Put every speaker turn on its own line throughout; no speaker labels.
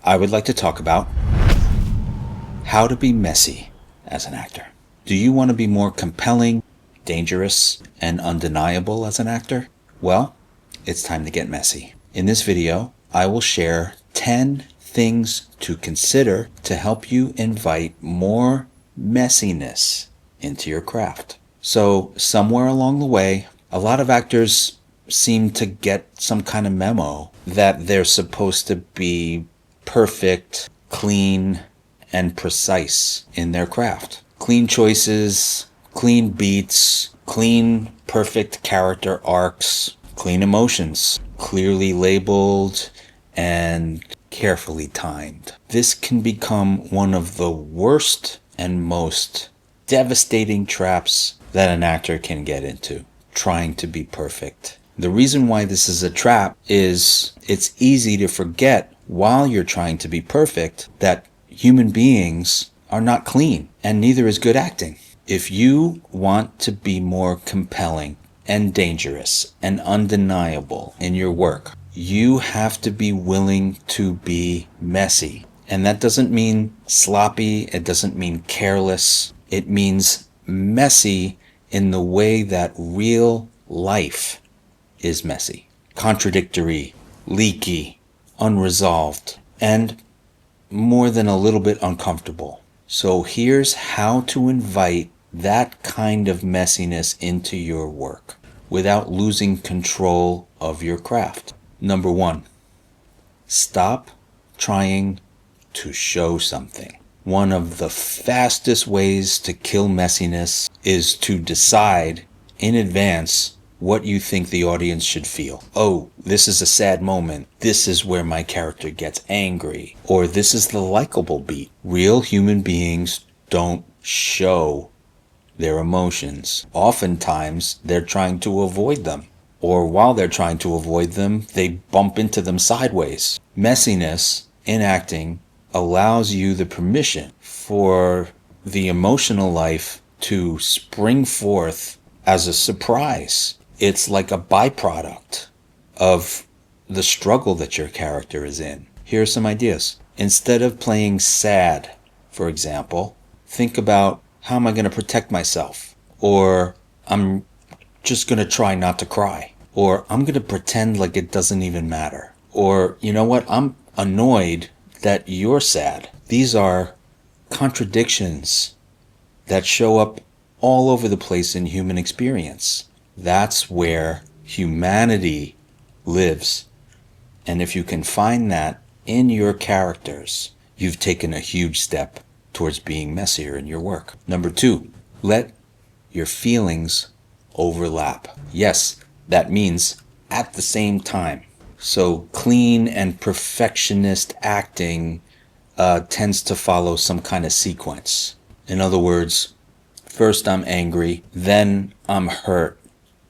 I would like to talk about how to be messy as an actor. Do you want to be more compelling, dangerous, and undeniable as an actor? Well, it's time to get messy. In this video, I will share 10 things to consider to help you invite more messiness into your craft. So somewhere along the way, a lot of actors seem to get some kind of memo that they're supposed to be perfect, clean, and precise in their craft. Clean choices, clean beats, clean, perfect character arcs, clean emotions, clearly labeled and carefully timed. This can become one of the worst and most devastating traps that an actor can get into, trying to be perfect. The reason why this is a trap is it's easy to forget while you're trying to be perfect that human beings are not clean, and neither is good acting. If you want to be more compelling and dangerous and undeniable in your work, you have to be willing to be messy. And that doesn't mean sloppy, it doesn't mean careless. It means messy in the way that real life is messy. Contradictory, leaky, unresolved, and more than a little bit uncomfortable. So here's how to invite that kind of messiness into your work without losing control of your craft. Number 1, stop trying to show something. One of the fastest ways to kill messiness is to decide in advance what you think the audience should feel. Oh, this is a sad moment. This is where my character gets angry. Or this is the likable beat. Real human beings don't show their emotions. Oftentimes, they're trying to avoid them. Or while they're trying to avoid them, they bump into them sideways. Messiness in acting allows you the permission for the emotional life to spring forth as a surprise. It's like a byproduct of the struggle that your character is in. Here are some ideas. Instead of playing sad, for example, think about, how am I going to protect myself? Or I'm just going to try not to cry. Or I'm going to pretend like it doesn't even matter. Or, you know what, I'm annoyed that you're sad. These are contradictions that show up all over the place in human experience. That's where humanity lives. And if you can find that in your characters, you've taken a huge step towards being messier in your work. Number 2, let your feelings overlap. Yes, that means at the same time. So clean and perfectionist acting tends to follow some kind of sequence. In other words, first I'm angry, then I'm hurt,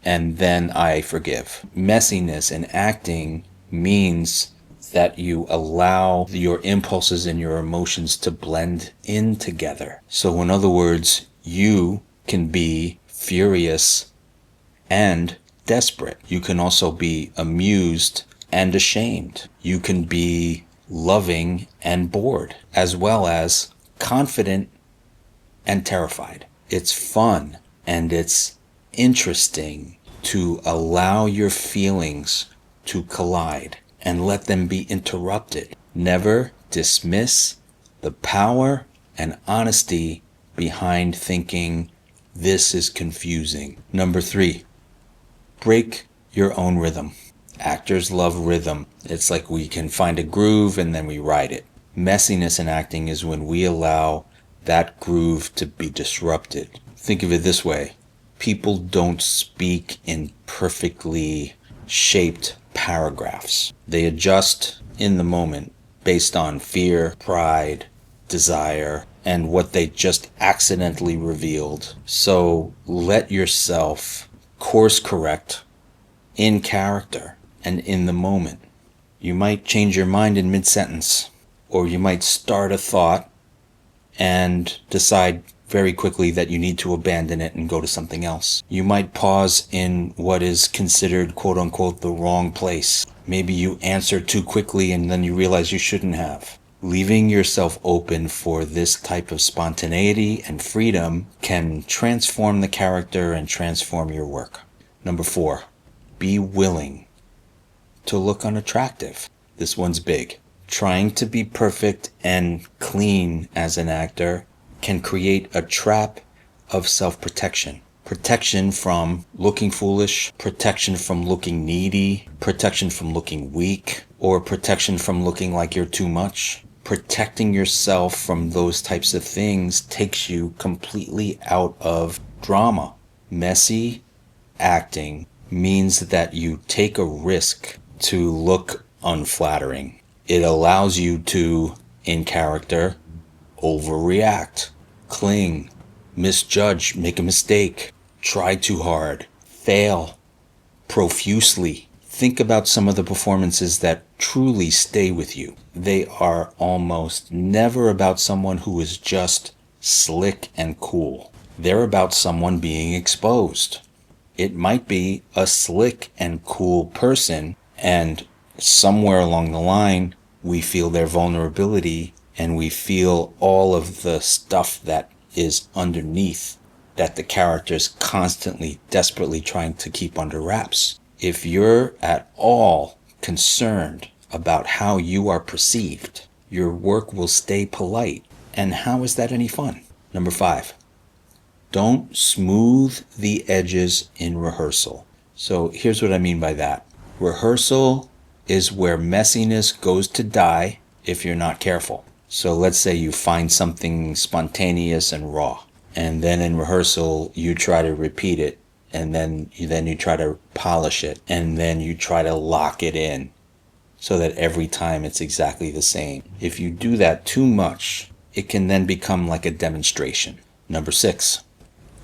and then I forgive. Messiness in acting means that you allow your impulses and your emotions to blend in together. So in other words, you can be furious and desperate. You can also be amused and ashamed. You can be loving and bored, as well as confident and terrified. It's fun and it's interesting to allow your feelings to collide and let them be interrupted. Never dismiss the power and honesty behind thinking this is confusing. Number 3, break your own rhythm. Actors love rhythm. It's like we can find a groove and then we ride it. Messiness in acting is when we allow that groove to be disrupted. Think of it this way. People don't speak in perfectly shaped paragraphs. They adjust in the moment based on fear, pride, desire, and what they just accidentally revealed. So let yourself course correct in character and in the moment. You might change your mind in mid-sentence, or you might start a thought and decide very quickly that you need to abandon it and go to something else. You might pause in what is considered quote-unquote the wrong place. Maybe you answer too quickly and then you realize you shouldn't have. Leaving yourself open for this type of spontaneity and freedom can transform the character and transform your work. Number 4, be willing to look unattractive. This one's big. Trying to be perfect and clean as an actor can create a trap of self-protection. Protection from looking foolish, protection from looking needy, protection from looking weak, or protection from looking like you're too much. Protecting yourself from those types of things takes you completely out of drama. Messy acting means that you take a risk to look unflattering. It allows you to, in character, overreact, cling, misjudge, make a mistake, try too hard, fail profusely. Think about some of the performances that truly stay with you. They are almost never about someone who is just slick and cool. They're about someone being exposed. It might be a slick and cool person, and somewhere along the line, we feel their vulnerability and we feel all of the stuff that is underneath that the character's constantly, desperately trying to keep under wraps. If you're at all concerned about how you are perceived, your work will stay polite. And how is that any fun? Number 5, don't smooth the edges in rehearsal. So here's what I mean by that. Rehearsal is where messiness goes to die if you're not careful. So let's say you find something spontaneous and raw, and then in rehearsal you try to repeat it, and then you try to polish it, and then you try to lock it in so that every time it's exactly the same. If you do that too much, it can then become like a demonstration. Number 6,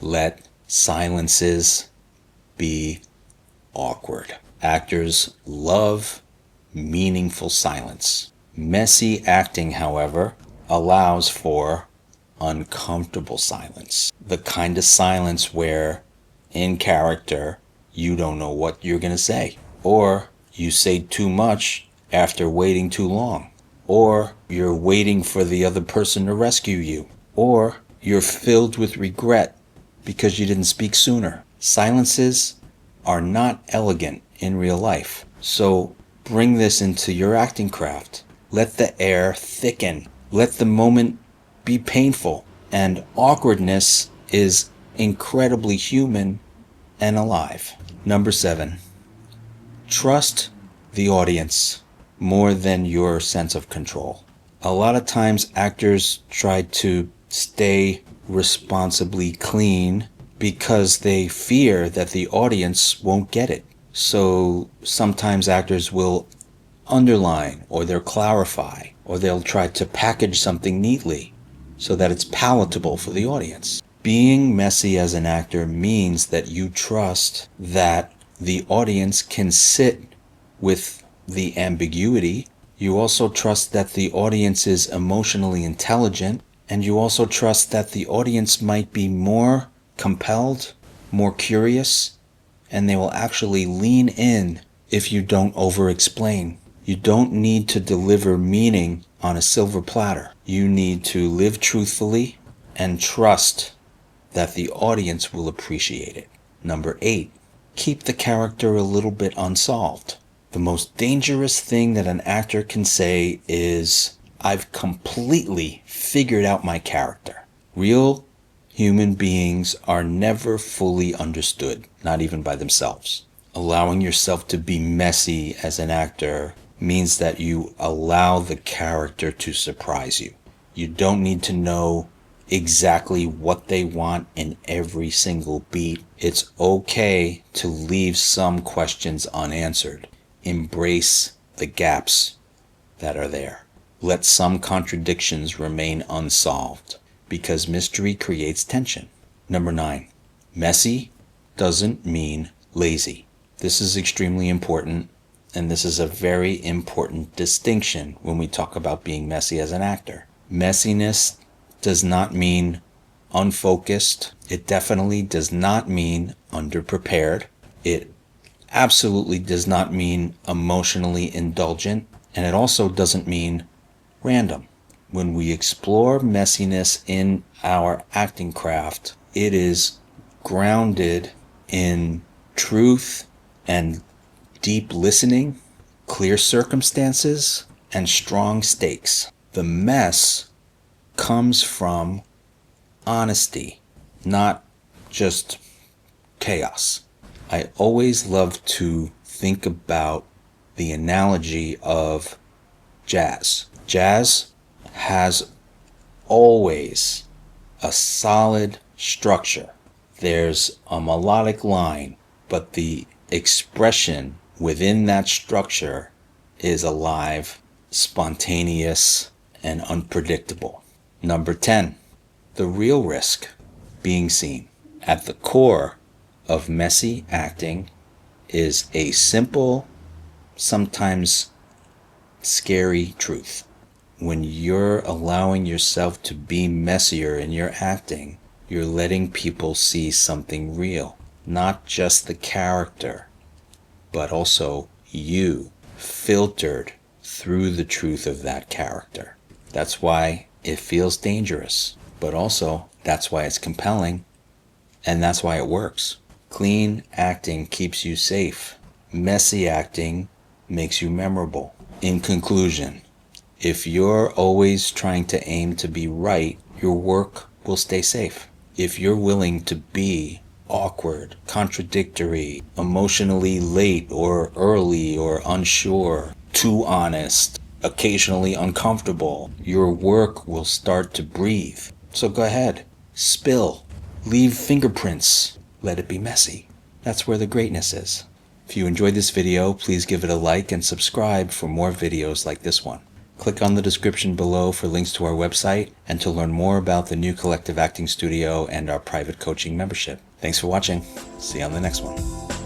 let silences be awkward. Actors love meaningful silence. Messy acting, however, allows for uncomfortable silence. The kind of silence where, in character, you don't know what you're going to say. Or you say too much after waiting too long. Or you're waiting for the other person to rescue you. Or you're filled with regret because you didn't speak sooner. Silences are not elegant in real life. So bring this into your acting craft. Let the air thicken. Let the moment be painful. And awkwardness is incredibly human and alive. Number 7, trust the audience more than your sense of control. A lot of times actors try to stay responsibly clean because they fear that the audience won't get it. So sometimes actors will underline, or they'll clarify, or they'll try to package something neatly so that it's palatable for the audience. Being messy as an actor means that you trust that the audience can sit with the ambiguity. You also trust that the audience is emotionally intelligent, and you also trust that the audience might be more compelled, more curious, and they will actually lean in if you don't over-explain. You don't need to deliver meaning on a silver platter. You need to live truthfully and trust that the audience will appreciate it. Number 8, keep the character a little bit unsolved. The most dangerous thing that an actor can say is, I've completely figured out my character. Real human beings are never fully understood, not even by themselves. Allowing yourself to be messy as an actor means that you allow the character to surprise you. You don't need to know exactly what they want in every single beat. It's okay to leave some questions unanswered. Embrace the gaps that are there. Let some contradictions remain unsolved, because mystery creates tension. Number 9, messy doesn't mean lazy. This is extremely important, and this is a very important distinction when we talk about being messy as an actor. Messiness does not mean unfocused. It definitely does not mean underprepared. It absolutely does not mean emotionally indulgent, and it also doesn't mean random. When we explore messiness in our acting craft, it is grounded in truth and deep listening, clear circumstances, and strong stakes. The mess comes from honesty, not just chaos. I always love to think about the analogy of jazz. Jazz has always a solid structure. There's a melodic line, but the expression within that structure is alive, spontaneous, and unpredictable. Number 10, the real risk, being seen. At the core of messy acting is a simple, sometimes scary truth. When you're allowing yourself to be messier in your acting, you're letting people see something real, not just the character, but also you, filtered through the truth of that character. That's why it feels dangerous, but also that's why it's compelling, and that's why it works. Clean acting keeps you safe. Messy acting makes you memorable. In conclusion, if you're always trying to aim to be right, your work will stay safe. If you're willing to be awkward, contradictory, emotionally late or early or unsure, too honest, occasionally uncomfortable, your work will start to breathe. So go ahead, spill, leave fingerprints, let it be messy. That's where the greatness is. If you enjoyed this video, please give it a like and subscribe for more videos like this one. Click on the description below for links to our website and to learn more about the new Collective Acting Studio and our private coaching membership. Thanks for watching. See you on the next one.